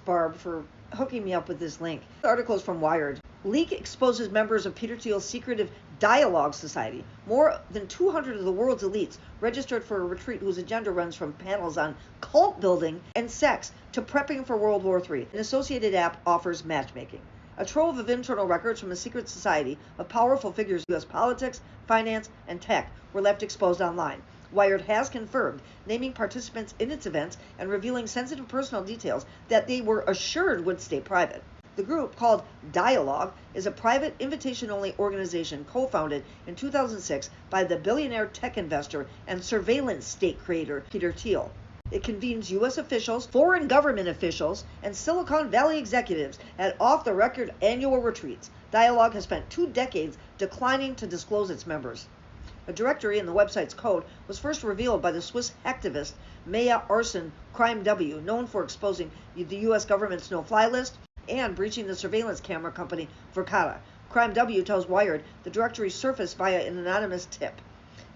Barb, for hooking me up with this link. The article is from Wired. Leak exposes members of Peter Thiel's secretive Dialog Society. More than 200 of the world's elites registered for a retreat whose agenda runs from panels on cult building and sex to prepping for World War III. An associated app offers matchmaking. A trove of internal records from a secret society of powerful figures in U.S. politics, finance, and tech were left exposed online. Wired has confirmed naming participants in its events and revealing sensitive personal details that they were assured would stay private. The group, called Dialog, is a private, invitation-only organization co-founded in 2006 by the billionaire tech investor and surveillance state creator Peter Thiel. It convenes U.S. officials, foreign government officials, and Silicon Valley executives at off-the-record annual retreats. Dialog has spent 2 decades declining to disclose its members. A directory in the website's code was first revealed by the Swiss hacktivist Maya Arsen Crime W, known for exposing the U.S. government's no-fly list and breaching the surveillance camera company Verkada. Crime W tells Wired the directory surfaced via an anonymous tip.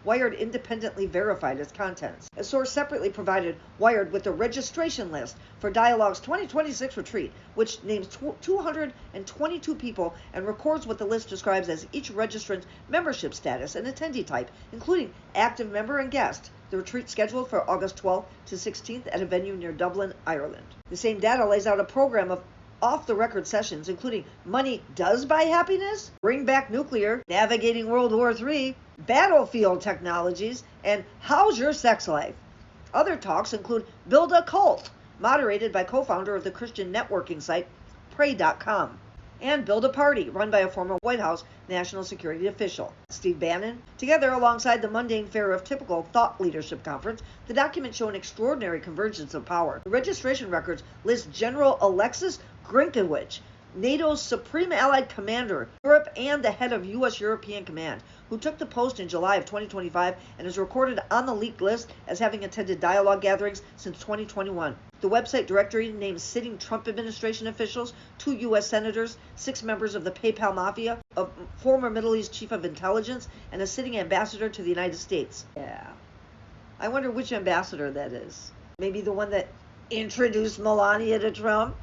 Wired independently verified its contents. A source separately provided Wired with the registration list for Dialog's 2026 retreat, which names 222 people and records what the list describes as each registrant's membership status and attendee type, including active member and guest. The retreat scheduled for August 12th to 16th at a venue near Dublin, Ireland. The same data lays out a program of off-the-record sessions, including Money Does Buy Happiness, Bring Back Nuclear, Navigating World War III, Battlefield Technologies, and How's Your Sex Life? Other talks include Build a Cult, moderated by co-founder of the Christian networking site Pray.com, and Build a Party, run by a former White House national security official, Steve Bannon. Together, alongside the mundane fare of typical thought leadership conference, the documents show an extraordinary convergence of power. The registration records list General Alexis Grinkewich, NATO's Supreme Allied Commander, Europe, and the head of U.S. European Command, who took the post in July of 2025 and is recorded on the leaked list as having attended Dialog gatherings since 2021. The website directory names sitting Trump administration officials, 2 U.S. senators, 6 members of the PayPal Mafia, a former Middle East chief of intelligence, and a sitting ambassador to the United States. Yeah. I wonder which ambassador that is. Maybe the one that introduced Melania to Trump?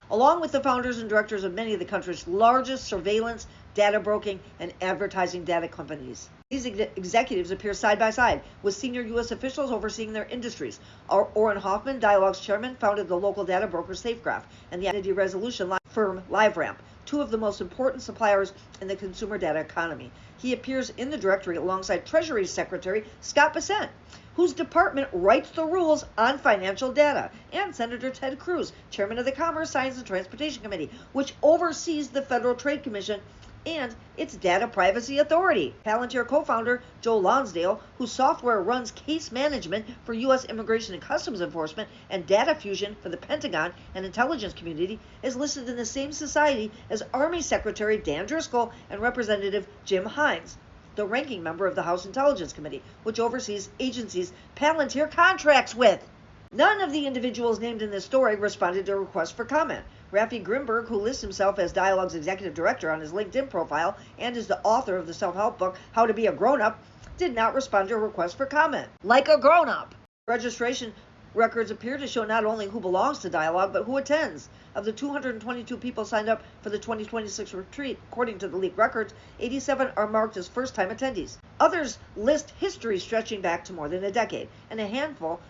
Along with the founders and directors of many of the country's largest surveillance, data broking, and advertising data companies. These executives appear side by side with senior U.S. officials overseeing their industries. Orrin Hoffman, Dialog's chairman, founded the local data broker SafeGraph and the identity resolution firm LiveRamp, 2 of the most important suppliers in the consumer data economy. He appears in the directory alongside Treasury Secretary Scott Bessent, whose department writes the rules on financial data, and Senator Ted Cruz, chairman of the Commerce, Science, and Transportation Committee, which oversees the Federal Trade Commission and its Data Privacy Authority. Palantir co-founder Joe Lonsdale, whose software runs case management for U.S. Immigration and Customs Enforcement and data fusion for the Pentagon and intelligence community, is listed in the same society as Army Secretary Dan Driscoll and Representative Jim Hines, the ranking member of the House Intelligence Committee, which oversees agencies Palantir contracts with. None of the individuals named in this story responded to a request for comment. Rafi Grimberg, who lists himself as Dialog's executive director on his LinkedIn profile and is the author of the self-help book, How to Be a Grown-Up, did not respond to a request for comment. Like a grown-up. Registration records appear to show not only who belongs to Dialog, but who attends. Of the 222 people signed up for the 2026 retreat, according to the leaked records, 87 are marked as first-time attendees. Others list history stretching back to more than a decade, and a handful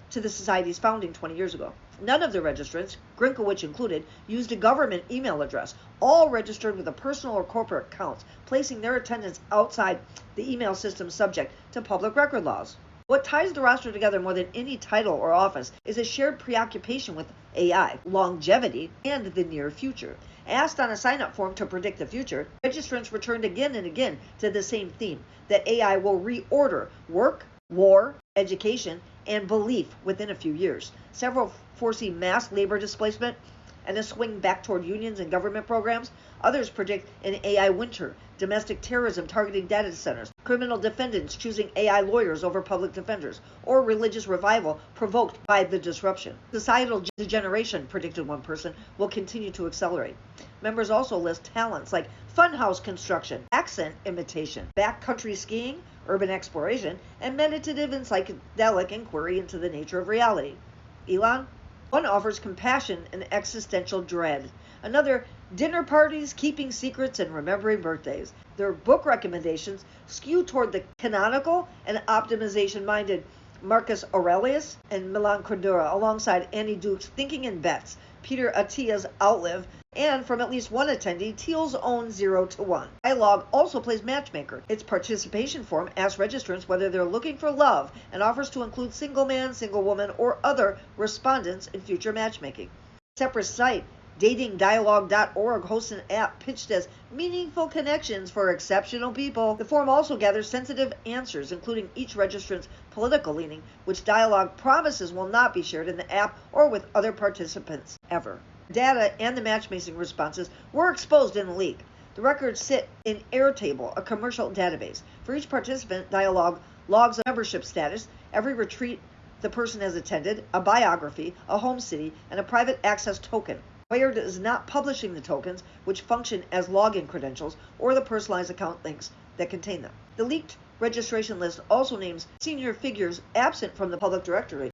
to the Society's founding 20 years ago. None of the registrants, Grinkewich included, used a government email address, all registered with a personal or corporate accounts, placing their attendance outside the email system subject to public record laws. What ties the roster together more than any title or office is a shared preoccupation with AI, longevity, and the near future. Asked on a sign-up form to predict the future, registrants returned again and again to the same theme, that AI will reorder work, war, education, and belief within a few years. Several foresee mass labor displacement and a swing back toward unions and government programs. Others predict an AI winter, domestic terrorism targeting data centers, criminal defendants choosing AI lawyers over public defenders, or religious revival provoked by the disruption. Societal degeneration, predicted one person, will continue to accelerate. Members also list talents like funhouse construction, accent imitation, backcountry skiing, urban exploration, and meditative and psychedelic inquiry into the nature of reality. Elon? One offers compassion and existential dread. Another, dinner parties, keeping secrets, and remembering birthdays. Their book recommendations skew toward the canonical and optimization-minded Marcus Aurelius and Milan Kundera, alongside Annie Duke's Thinking in Bets, Peter Attia's Outlive, and from at least one attendee, Thiel's own 0 to 1. Dialog also plays matchmaker. Its participation form asks registrants whether they're looking for love and offers to include single man, single woman, or other respondents in future matchmaking. Separate site, datingdialog.org, hosts an app pitched as meaningful connections for exceptional people. The forum also gathers sensitive answers, including each registrant's political leaning, which Dialog promises will not be shared in the app or with other participants ever. Data and the matchmaking responses were exposed in the leak. The records sit in Airtable, a commercial database. For each participant, Dialog logs a membership status, every retreat the person has attended, a biography, a home city, and a private access token. Wired is not publishing the tokens, which function as login credentials, or the personalized account links that contain them. The leaked registration list also names senior figures absent from the public directory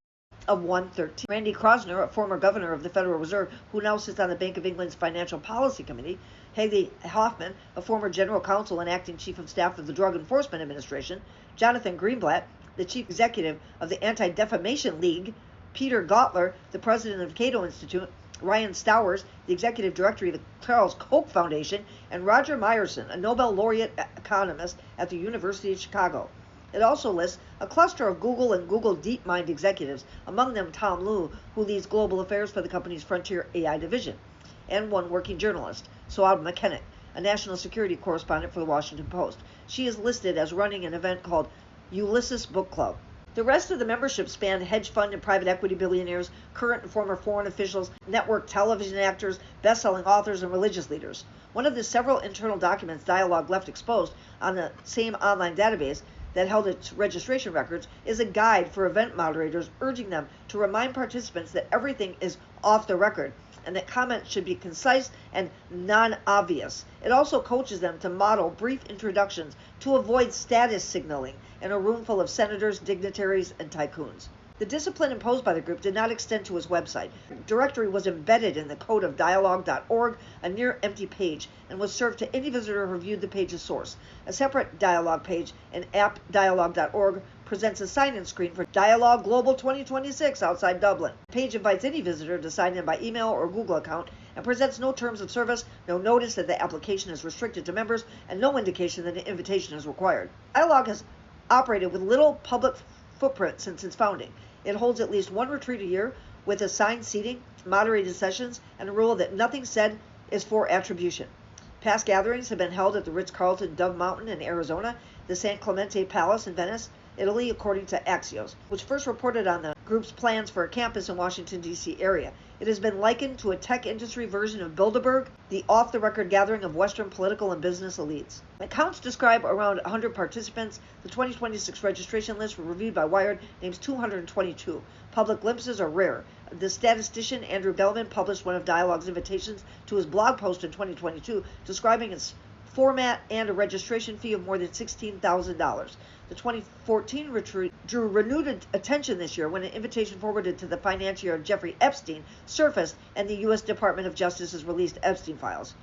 of 113. Randy Kroszner, a former governor of the Federal Reserve who now sits on the Bank of England's Financial Policy Committee, Haley Hoffman, a former general counsel and acting chief of staff of the Drug Enforcement Administration, Jonathan Greenblatt, the chief executive of the Anti-Defamation League, Peter Gottler, the president of the Cato Institute, Ryan Stowers, the executive director of the Charles Koch Foundation, and Roger Myerson, a Nobel laureate economist at the University of Chicago. It also lists a cluster of Google and Google DeepMind executives, among them Tom Liu, who leads global affairs for the company's Frontier AI division, and one working journalist, Soad McKennick, a national security correspondent for the Washington Post. She is listed as running an event called Ulysses Book Club. The rest of the membership spanned hedge fund and private equity billionaires, current and former foreign officials, network television actors, best-selling authors, and religious leaders. One of the several internal documents Dialog left exposed on the same online database that held its registration records is a guide for event moderators, urging them to remind participants that everything is off the record and that comments should be concise and non-obvious. It also coaches them to model brief introductions to avoid status signaling in a room full of senators, dignitaries, and tycoons. The discipline imposed by the group did not extend to his website. The directory was embedded in the code of dialog.org, a near-empty page, and was served to any visitor who viewed the page's source. A separate Dialog page, an app, dialog.org, presents a sign-in screen for Dialog Global 2026 outside Dublin. The page invites any visitor to sign in by email or Google account and presents no terms of service, no notice that the application is restricted to members, and no indication that an invitation is required. Dialog has operated with little public footprint since its founding. It holds at least one retreat a year with assigned seating, moderated sessions, and a rule that nothing said is for attribution. Past gatherings have been held at the Ritz-Carlton Dove Mountain in Arizona, the San Clemente Palace in Venice, Italy, according to Axios, which first reported on the group's plans for a campus in Washington, D.C. area. It has been likened to a tech industry version of Bilderberg, the off-the-record gathering of Western political and business elites. Accounts describe around 100 participants. The 2026 registration list, reviewed by Wired, names 222. Public glimpses are rare. The statistician Andrew Gelman published one of Dialog's invitations to his blog post in 2022, describing its format and a registration fee of more than $16,000. The 2014 retreat drew renewed attention this year when an invitation forwarded to the financier Jeffrey Epstein surfaced and the U.S. Department of Justice's released Epstein files.